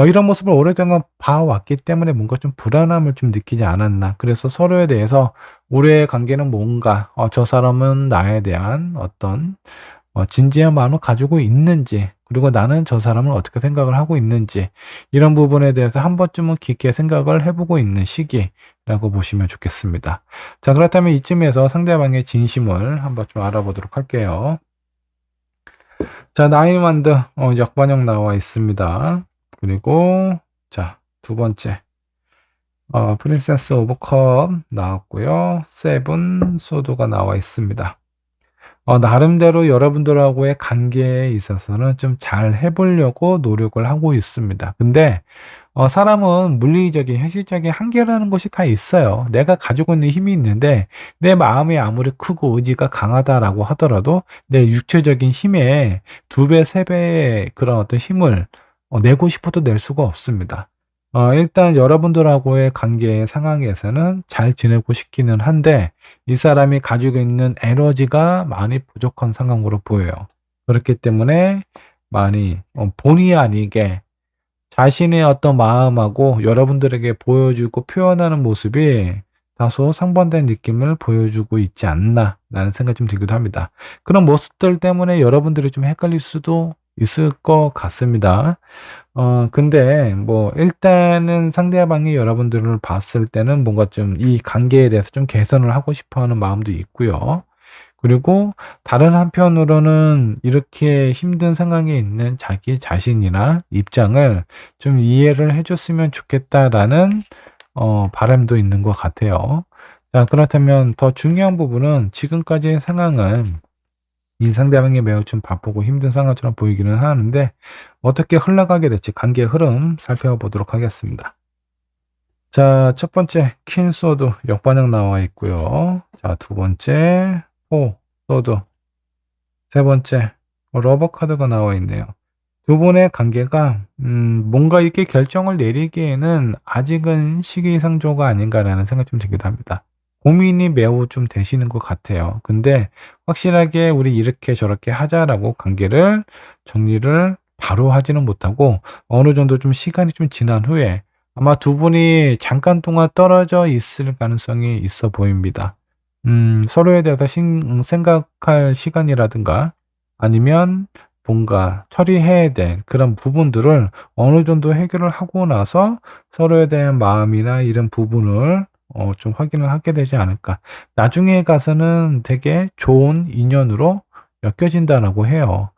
이런 모습을 오랫동안 봐왔기 때문에 뭔가 좀 불안함을 좀 느끼지 않았나. 그래서 서로에 대해서 우리의 관계는 뭔가, 저 사람은 나에 대한 어떤 진지한 마음을 가지고 있는지, 그리고 나는 저 사람을 어떻게 생각을 하고 있는지, 이런 부분에 대해서 한 번쯤은 깊게 생각을 해보고 있는 시기라고 보시면 좋겠습니다. 자, 그렇다면 이쯤에서 상대방의 진심을 한번 좀 알아보도록 할게요. 자, 나인완드 역반역 나와 있습니다. 그리고 자, 두 번째 프린세스 오브 컵 나왔고요. 세븐 소드가 나와 있습니다. 나름대로 여러분들하고의 관계에 있어서는 좀 잘 해보려고 노력을 하고 있습니다. 근데 사람은 물리적인, 현실적인 한계라는 것이 다 있어요. 내가 가지고 있는 힘이 있는데 내 마음이 아무리 크고 의지가 강하다라고 하더라도 내 육체적인 힘의 2배, 3배의 그런 어떤 힘을 내고 싶어도 낼 수가 없습니다. 일단 여러분들하고의 관계 상황에서는 잘 지내고 싶기는 한데 이 사람이 가지고 있는 에너지가 많이 부족한 상황으로 보여요. 그렇기 때문에 많이 본의 아니게 자신의 어떤 마음하고 여러분들에게 보여주고 표현하는 모습이 다소 상반된 느낌을 보여주고 있지 않나라는 생각이 좀 들기도 합니다. 그런 모습들 때문에 여러분들이 좀 헷갈릴 수도 있을 것 같습니다. 근데 뭐 일단은 상대방이 여러분들을 봤을 때는 뭔가 좀 이 관계에 대해서 좀 개선을 하고 싶어 하는 마음도 있고요. 그리고 다른 한편으로는 이렇게 힘든 상황에 있는 자기 자신이나 입장을 좀 이해를 해 줬으면 좋겠다라는 바람도 있는 것 같아요. 자, 그렇다면 더 중요한 부분은 지금까지의 상황은 이 상대방이 매우 좀 바쁘고 힘든 상황처럼 보이기는 하는데 어떻게 흘러가게 될지 관계의 흐름 살펴보도록 하겠습니다. 자, 첫 번째 퀸 소드 역반응 나와 있고요. 자, 두 번째 소드, 세 번째 러버 카드가 나와 있네요. 두 분의 관계가 뭔가 이렇게 결정을 내리기에는 아직은 시기상조가 아닌가라는 생각이 좀 들기도 합니다. 고민이 매우 좀 되시는 것 같아요. 근데 확실하게 우리 이렇게 저렇게 하자라고 관계를 정리를 바로 하지는 못하고 어느 정도 좀 시간이 좀 지난 후에 아마 두 분이 잠깐 동안 떨어져 있을 가능성이 있어 보입니다. 서로에 대해서 생각할 시간이라든가 아니면 뭔가 처리해야 될 그런 부분들을 어느 정도 해결을 하고 나서 서로에 대한 마음이나 이런 부분을 좀 확인을 하게 되지 않을까. 나중에 가서는 되게 좋은 인연으로 엮여진다라고 해요.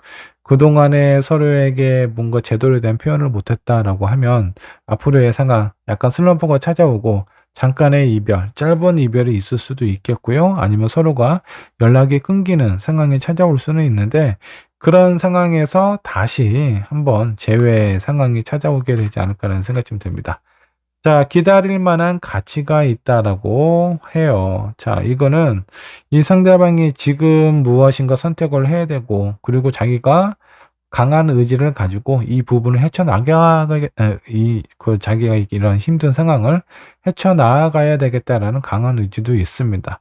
그동안에 서로에게 뭔가 제대로 된 표현을 못했다라고 하면 앞으로의 상황, 약간 슬럼프가 찾아오고 잠깐의 이별, 짧은 이별이 있을 수도 있겠고요. 아니면 서로가 연락이 끊기는 상황이 찾아올 수는 있는데 그런 상황에서 다시 한번 재회 상황이 찾아오게 되지 않을까라는 생각이 좀 듭니다. 자, 기다릴 만한 가치가 있다라고 해요. 자, 이거는 이 상대방이 지금 무엇인가 선택을 해야 되고, 그리고 자기가 강한 의지를 가지고 이 부분을 헤쳐나가야 자기가 이런 힘든 상황을 헤쳐나가야 되겠다라는 강한 의지도 있습니다.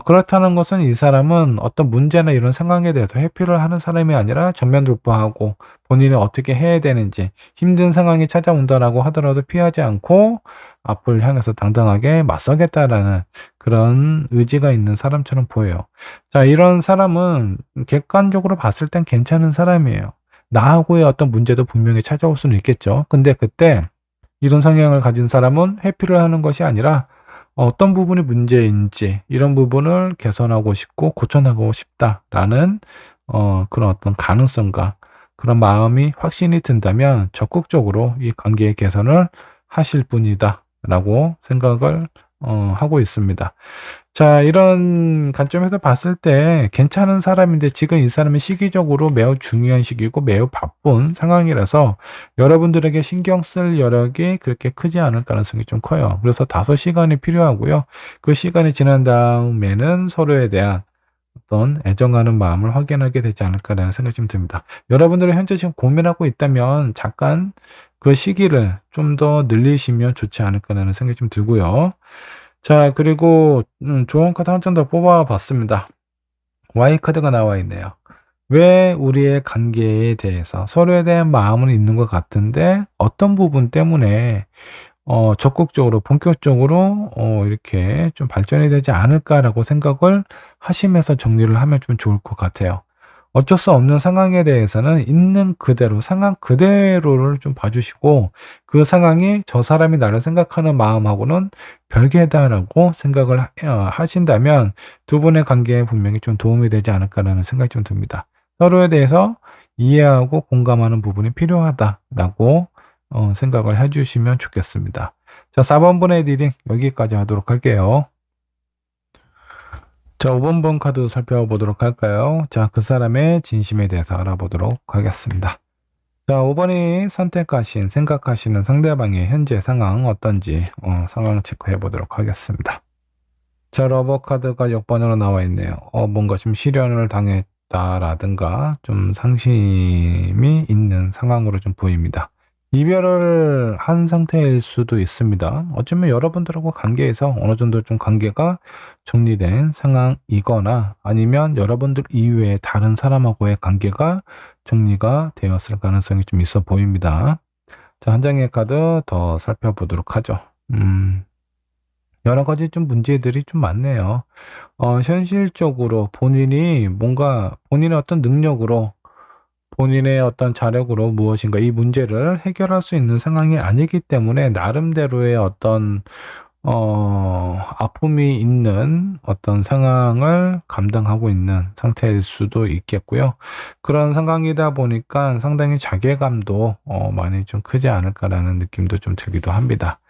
그렇다는 것은 이 사람은 어떤 문제나 이런 상황에 대해서 회피를 하는 사람이 아니라 전면 돌파하고 본인이 어떻게 해야 되는지 힘든 상황이 찾아온다라고 하더라도 피하지 않고 앞을 향해서 당당하게 맞서겠다라는 그런 의지가 있는 사람처럼 보여요. 자, 이런 사람은 객관적으로 봤을 땐 괜찮은 사람이에요. 나하고의 어떤 문제도 분명히 찾아올 수는 있겠죠. 근데 그때 이런 성향을 가진 사람은 회피를 하는 것이 아니라 어떤 부분이 문제인지 이런 부분을 개선하고 싶고 고쳐나가고 싶다라는 그런 어떤 가능성과 그런 마음이 확신이 든다면 적극적으로 이 관계의 개선을 하실 분이다라고 생각을 하고 있습니다. 자, 이런 관점에서 봤을 때 괜찮은 사람인데 지금 이 사람이 시기적으로 매우 중요한 시기고 매우 바쁜 상황이라서 여러분들에게 신경 쓸 여력이 그렇게 크지 않을 가능성이 좀 커요. 그래서 다소 시간이 필요하고요. 그 시간이 지난 다음에는 서로에 대한 어떤 애정하는 마음을 확인하게 되지 않을까라는 생각이 좀 듭니다. 여러분들이 현재 지금 고민하고 있다면 잠깐 그 시기를 좀 더 늘리시면 좋지 않을까라는 생각이 좀 들고요. 자, 그리고 좋은 카드 한 장 더 뽑아 봤습니다. Y 카드가 나와 있네요. 왜 우리의 관계에 대해서 서로에 대한 마음은 있는 것 같은데 어떤 부분 때문에 적극적으로 본격적으로 이렇게 좀 발전이 되지 않을까라고 생각을 하시면서 정리를 하면 좀 좋을 것 같아요. 어쩔 수 없는 상황에 대해서는 있는 그대로 상황 그대로를 좀 봐 주시고 그 상황이 저 사람이 나를 생각하는 마음하고는 별개다라고 생각을 하신다면 두 분의 관계에 분명히 좀 도움이 되지 않을까라는 생각이 좀 듭니다. 서로에 대해서 이해하고 공감하는 부분이 필요하다라고 생각을 해 주시면 좋겠습니다. 자, 4번 분의 리딩 여기까지 하도록 할게요. 자, 5번 번 카드 살펴보도록 할까요? 자, 그 사람의 진심에 대해서 알아보도록 하겠습니다. 자, 5번이 선택하신, 생각하시는 상대방의 현재 상황 어떤지 상황 체크해 보도록 하겠습니다. 자, 러버 카드가 역번으로 나와 있네요. 뭔가 좀 시련을 당했다라든가 좀 상심이 있는 상황으로 좀 보입니다. 이별을 한 상태일 수도 있습니다. 어쩌면 여러분들하고 관계에서 어느 정도 좀 관계가 정리된 상황이거나 아니면 여러분들 이외에 다른 사람하고의 관계가 정리가 되었을 가능성이 좀 있어 보입니다. 자, 한 장의 카드 더 살펴보도록 하죠. 여러 가지 좀 문제들이 좀 많네요. 현실적으로 본인이 뭔가 본인의 어떤 능력으로 본인의 어떤 자력으로 무엇인가 이 문제를 해결할 수 있는 상황이 아니기 때문에 나름대로의 어떤 아픔이 있는 어떤 상황을 감당하고 있는 상태일 수도 있겠고요. 그런 상황이다 보니까 상당히 자괴감도 많이 좀 크지 않을까라는 느낌도 좀 들기도 합니다.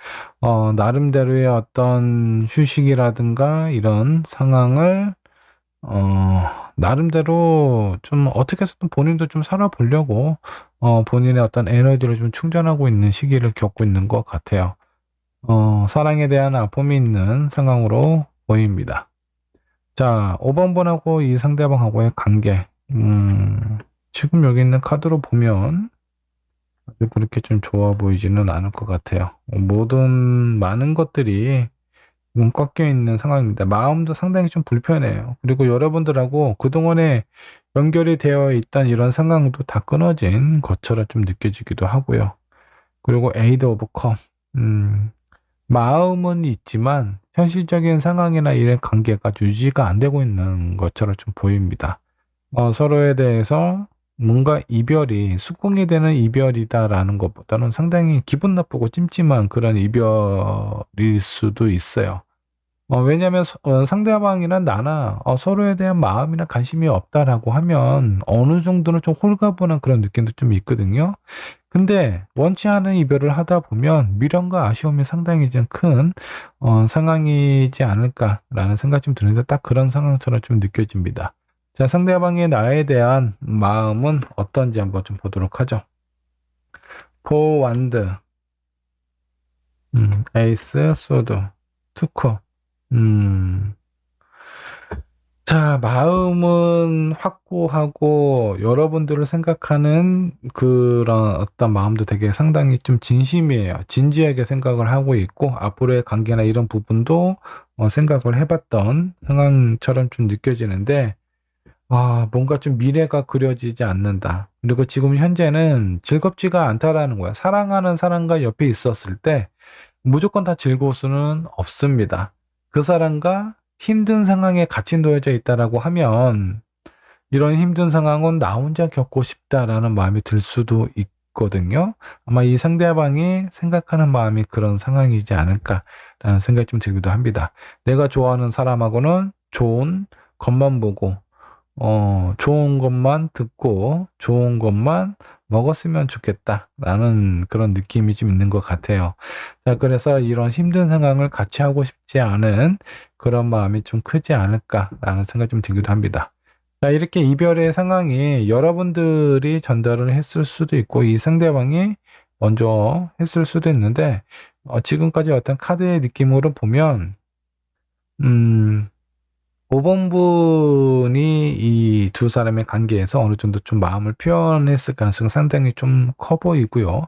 나름대로의 어떤 휴식이라든가 이런 상황을 나름대로 좀 어떻게 해서든 본인도 좀 살아보려고 본인의 어떤 에너지를 좀 충전하고 있는 시기를 겪고 있는 것 같아요. 사랑에 대한 아픔이 있는 상황으로 보입니다. 자, 5번 분하고 이 상대방하고의 관계. 지금 여기 있는 카드로 보면 아주 그렇게 좀 좋아 보이지는 않을 것 같아요. 많은 것들이 지금 꺾여 있는 상황입니다. 마음도 상당히 좀 불편해요. 그리고 여러분들하고 그동안에 연결이 되어 있던 이런 상황도 다 끊어진 것처럼 좀 느껴지기도 하고요. 그리고 에이드 오브 컵. 마음은 있지만 현실적인 상황이나 이런 관계가 유지가 안 되고 있는 것처럼 좀 보입니다. 서로에 대해서 뭔가 이별이 숙공이 되는 이별이다라는 것보다는 상당히 기분 나쁘고 찜찜한 그런 이별일 수도 있어요. 왜냐하면 상대방이나 나나 서로에 대한 마음이나 관심이 없다라고 하면 어느 정도는 좀 홀가분한 그런 느낌도 좀 있거든요. 근데 원치 않은 이별을 하다 보면 미련과 아쉬움이 상당히 좀 큰 상황이지 않을까라는 생각이 좀 드는데 딱 그런 상황처럼 좀 느껴집니다. 자, 상대방의 나에 대한 마음은 어떤지 한번 좀 보도록 하죠. 포 완드, 에이스 소드, 투커. 자, 마음은 확고하고 여러분들을 생각하는 그런 어떤 마음도 되게 상당히 좀 진심이에요. 진지하게 생각을 하고 있고 앞으로의 관계나 이런 부분도 생각을 해봤던 상황처럼 좀 느껴지는데 뭔가 좀 미래가 그려지지 않는다. 그리고 지금 현재는 즐겁지가 않다라는 거야. 사랑하는 사람과 옆에 있었을 때 무조건 다 즐거울 수는 없습니다. 그 사람과 힘든 상황에 같이 놓여져 있다라고 하면 이런 힘든 상황은 나 혼자 겪고 싶다라는 마음이 들 수도 있거든요. 아마 이 상대방이 생각하는 마음이 그런 상황이지 않을까라는 생각이 좀 들기도 합니다. 내가 좋아하는 사람하고는 좋은 것만 보고 좋은 것만 듣고 좋은 것만 먹었으면 좋겠다라는 그런 느낌이 좀 있는 것 같아요. 자, 그래서 이런 힘든 상황을 같이 하고 싶지 않은 그런 마음이 좀 크지 않을까라는 생각이 좀 들기도 합니다. 자, 이렇게 이별의 상황이 여러분들이 전달을 했을 수도 있고 이 상대방이 먼저 했을 수도 있는데 지금까지 어떤 카드의 느낌으로 보면 5번 분이 이 두 사람의 관계에서 어느 정도 좀 마음을 표현했을 가능성이 상당히 좀 커 보이고요.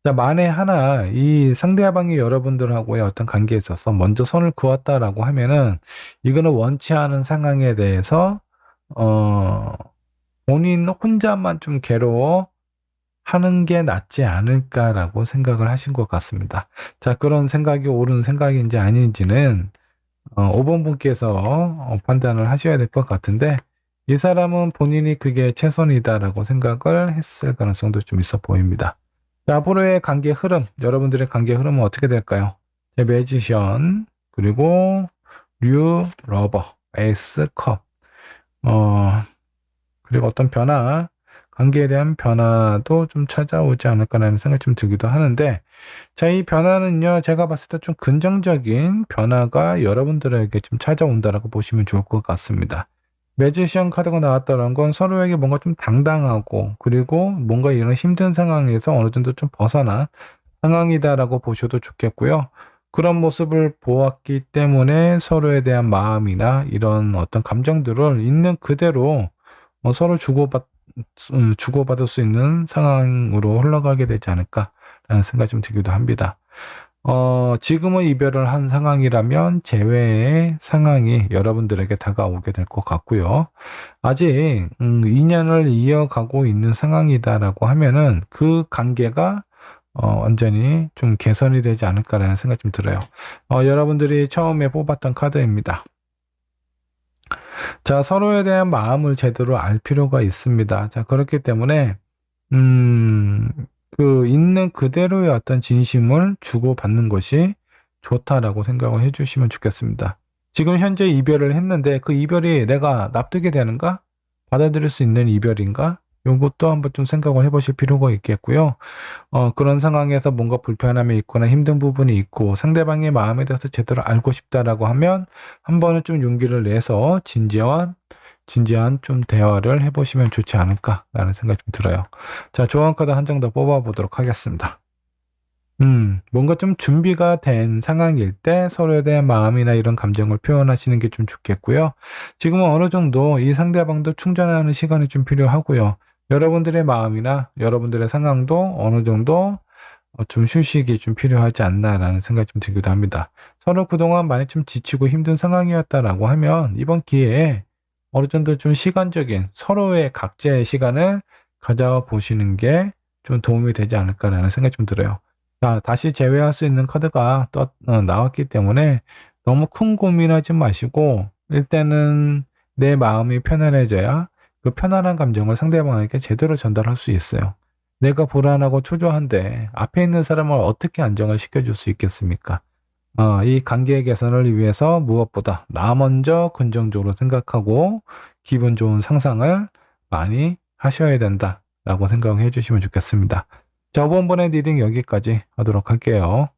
자, 만에 하나 이 상대방이 여러분들하고의 어떤 관계에 있어서 먼저 선을 그었다라고 하면은 이거는 원치 않은 상황에 대해서 어 본인 혼자만 좀 괴로워하는 게 낫지 않을까라고 생각을 하신 것 같습니다. 자, 그런 생각이 옳은 생각인지 아닌지는 5번 분께서 판단을 하셔야 될 것 같은데 이 사람은 본인이 그게 최선이다라고 생각을 했을 가능성도 좀 있어 보입니다. 자, 앞으로의 관계 흐름, 여러분들의 관계 흐름은 어떻게 될까요? 매지션, 그리고 류 러버, 에이스 컵, 그리고 어떤 변화, 관계에 대한 변화도 좀 찾아오지 않을까라는 생각이 좀 들기도 하는데, 자, 이 변화는요, 제가 봤을 때 좀 긍정적인 변화가 여러분들에게 좀 찾아온다라고 보시면 좋을 것 같습니다. 매지션 카드가 나왔다는 건 서로에게 뭔가 좀 당당하고, 그리고 뭔가 이런 힘든 상황에서 어느 정도 좀 벗어난 상황이다라고 보셔도 좋겠고요. 그런 모습을 보았기 때문에 서로에 대한 마음이나 이런 어떤 감정들을 있는 그대로 서로 주고받을 수 있는 상황으로 흘러가게 되지 않을까라는 생각이 좀 들기도 합니다. 지금은 이별을 한 상황이라면 재회의 상황이 여러분들에게 다가오게 될 것 같고요. 아직 2년을 이어가고 있는 상황이다라고 하면은 그 관계가 완전히 좀 개선이 되지 않을까라는 생각이 좀 들어요. 여러분들이 처음에 뽑았던 카드입니다. 자, 서로에 대한 마음을 제대로 알 필요가 있습니다. 자, 그렇기 때문에, 있는 그대로의 어떤 진심을 주고받는 것이 좋다라고 생각을 해주시면 좋겠습니다. 지금 현재 이별을 했는데 그 이별이 내가 납득이 되는가? 받아들일 수 있는 이별인가? 요것도 한번 좀 생각을 해보실 필요가 있겠고요. 그런 상황에서 뭔가 불편함이 있거나 힘든 부분이 있고 상대방의 마음에 대해서 제대로 알고 싶다라고 하면 한 번은 좀 용기를 내서 진지한 좀 대화를 해보시면 좋지 않을까라는 생각이 좀 들어요. 자, 조언 카드 한 장 더 뽑아보도록 하겠습니다. 뭔가 좀 준비가 된 상황일 때 서로에 대한 마음이나 이런 감정을 표현하시는 게 좀 좋겠고요. 지금은 어느 정도 이 상대방도 충전하는 시간이 좀 필요하고요. 여러분들의 마음이나 여러분들의 상황도 어느 정도 좀 휴식이 좀 필요하지 않나라는 생각이 좀 들기도 합니다. 서로 그동안 많이 좀 지치고 힘든 상황이었다라고 하면 이번 기회에 어느 정도 좀 시간적인 서로의 각자의 시간을 가져보시는 게 좀 도움이 되지 않을까라는 생각이 좀 들어요. 자, 다시 제외할 수 있는 카드가 또 나왔기 때문에 너무 큰 고민하지 마시고 일단은 내 마음이 편안해져야 그 편안한 감정을 상대방에게 제대로 전달할 수 있어요. 내가 불안하고 초조한데 앞에 있는 사람을 어떻게 안정을 시켜줄 수 있겠습니까? 이 관계 개선을 위해서 무엇보다 나 먼저 긍정적으로 생각하고 기분 좋은 상상을 많이 하셔야 된다라고 생각해 주시면 좋겠습니다. 자, 5번의 리딩 여기까지 하도록 할게요.